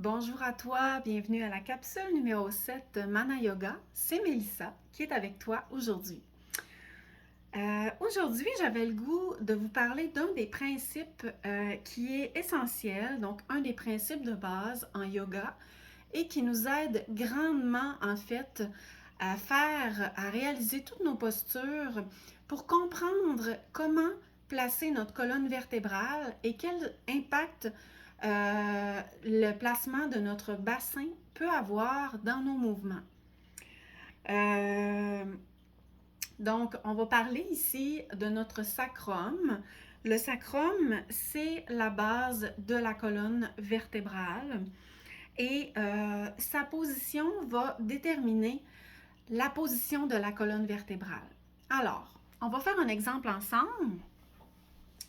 Bonjour à toi, bienvenue à la capsule numéro 7 de Mana Yoga. C'est Mélissa qui est avec toi aujourd'hui. Aujourd'hui, j'avais le goût de vous parler d'un des principes qui est essentiel, donc un des principes de base en yoga et qui nous aide grandement en fait à réaliser toutes nos postures pour comprendre comment placer notre colonne vertébrale et quel impact le placement de notre bassin peut avoir dans nos mouvements. Donc, on va parler ici de notre sacrum. Le sacrum, c'est la base de la colonne vertébrale et sa position va déterminer la position de la colonne vertébrale. Alors, on va faire un exemple ensemble.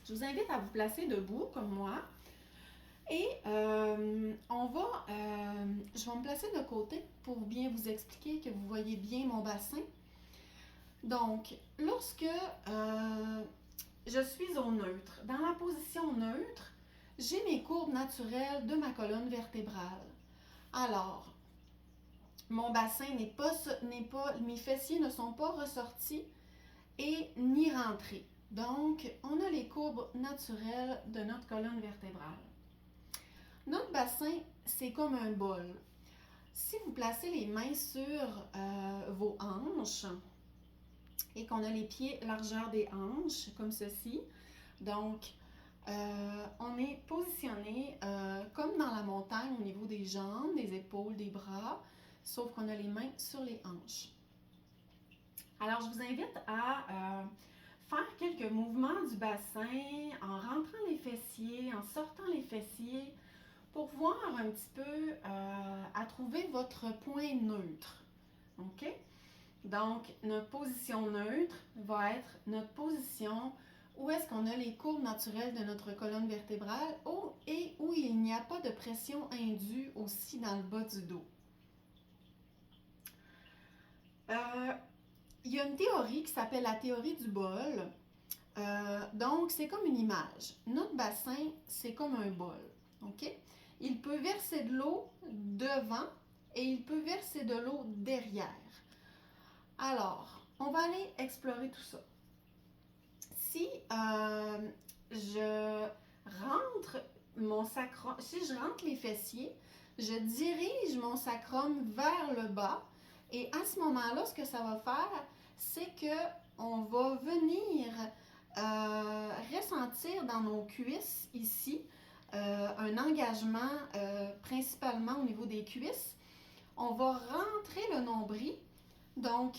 Je vous invite à vous placer debout comme moi. Et je vais me placer de côté pour bien vous expliquer que vous voyez bien mon bassin. Donc, lorsque je suis au neutre, dans la position neutre, j'ai mes courbes naturelles de ma colonne vertébrale. Alors, mon bassin mes fessiers ne sont pas ressortis et ni rentrés. Donc, on a les courbes naturelles de notre colonne vertébrale. Notre bassin, c'est comme un bol. Si vous placez les mains sur vos hanches et qu'on a les pieds largeur des hanches, comme ceci, donc on est positionné comme dans la montagne au niveau des jambes, des épaules, des bras, sauf qu'on a les mains sur les hanches. Alors, je vous invite à faire quelques mouvements du bassin en rentrant les fessiers, en sortant les fessiers, pour voir un petit peu à trouver votre point neutre. OK? Donc, notre position neutre va être notre position où est-ce qu'on a les courbes naturelles de notre colonne vertébrale et où il n'y a pas de pression indue aussi dans le bas du dos. Il y a une théorie qui s'appelle la théorie du bol. Donc, c'est comme une image. Notre bassin, c'est comme un bol. OK? Il peut verser de l'eau devant et il peut verser de l'eau derrière. Alors, on va aller explorer tout ça. Si je rentre les fessiers, je dirige mon sacrum vers le bas et à ce moment-là, ce que ça va faire, c'est que on va venir ressentir dans nos cuisses ici un engagement principalement au niveau des cuisses. On va rentrer le nombril, donc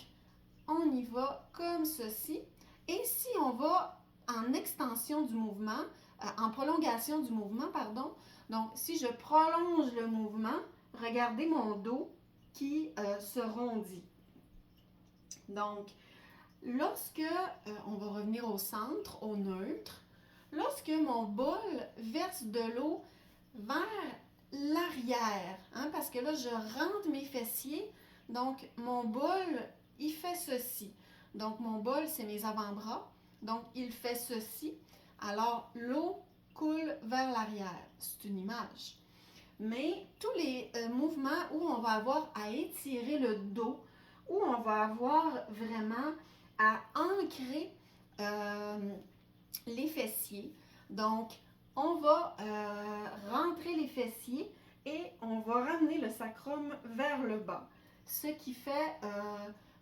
on y va comme ceci. Et si on va en extension du mouvement, en prolongation du mouvement, pardon, donc si je prolonge le mouvement, regardez mon dos qui se rondit. Donc, lorsque on va revenir au centre, au neutre, lorsque mon bol verse de l'eau vers l'arrière, parce que là, je rentre mes fessiers, donc mon bol, il fait ceci. Donc, mon bol, c'est mes avant-bras, donc il fait ceci. Alors, l'eau coule vers l'arrière. C'est une image. Mais tous les mouvements où on va avoir à étirer le dos, où on va avoir vraiment à ancrer les fessiers. Donc, on va rentrer les fessiers et on va ramener le sacrum vers le bas, ce qui fait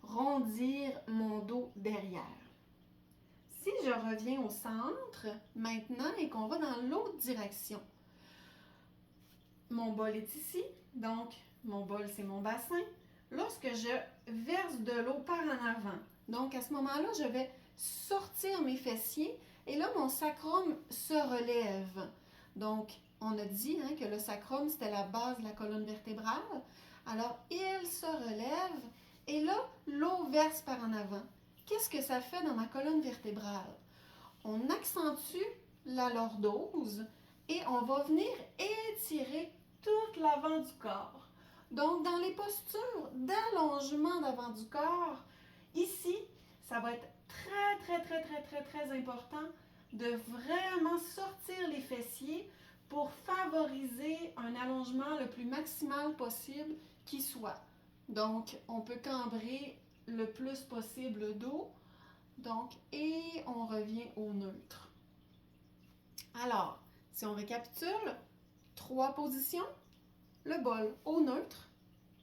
rondir mon dos derrière. Si je reviens au centre maintenant et qu'on va dans l'autre direction, mon bol est ici, donc mon bol c'est mon bassin. Lorsque je verse de l'eau par en avant, donc à ce moment-là, je vais sortir mes fessiers et là, mon sacrum se relève. Donc, on a dit que le sacrum, c'était la base de la colonne vertébrale. Alors, il se relève et là, l'eau verse par en avant. Qu'est-ce que ça fait dans ma colonne vertébrale? On accentue la lordose et on va venir étirer tout l'avant du corps. Donc, dans les postures d'allongement d'avant du corps, ici, ça va être très important de vraiment sortir les fessiers pour favoriser favoriser un allongement le plus maximal possible qui soit. Donc, on peut cambrer le plus possible le dos. Donc, et on revient au neutre. Alors, si on récapitule, 3 positions, le bol au neutre,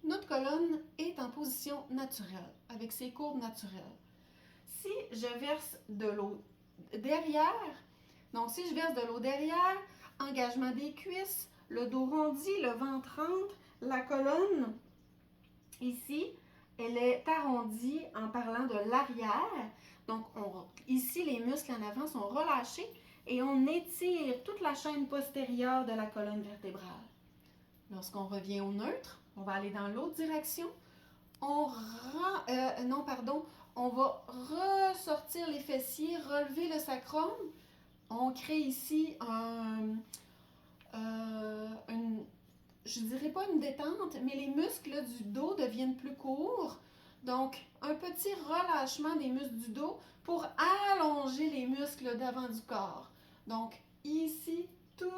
notre colonne est en position naturelle, avec ses courbes naturelles. Si je verse de l'eau derrière, donc si je verse de l'eau derrière, engagement des cuisses, le dos rondi, le ventre rentre, la colonne, ici, elle est arrondie en parlant de l'arrière. Donc, ici, les muscles en avant sont relâchés et on étire toute la chaîne postérieure de la colonne vertébrale. Lorsqu'on revient au neutre, on va aller dans l'autre direction. On va ressortir les fessiers, relever le sacrum. On crée ici je dirais pas une détente, mais les muscles du dos deviennent plus courts. Donc, un petit relâchement des muscles du dos pour allonger les muscles d'avant du corps. Donc, ici, tout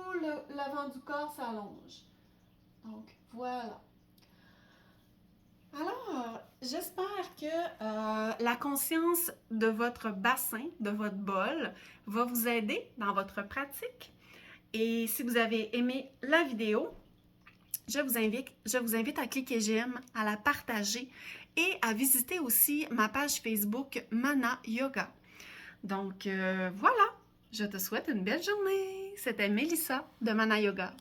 l'avant du corps s'allonge. Donc, voilà. Alors, j'espère que la conscience de votre bassin, de votre bol, va vous aider dans votre pratique. Et si vous avez aimé la vidéo, je vous invite à cliquer j'aime, à la partager et à visiter aussi ma page Facebook Mana Yoga. Donc voilà, je te souhaite une belle journée. C'était Mélissa de Mana Yoga.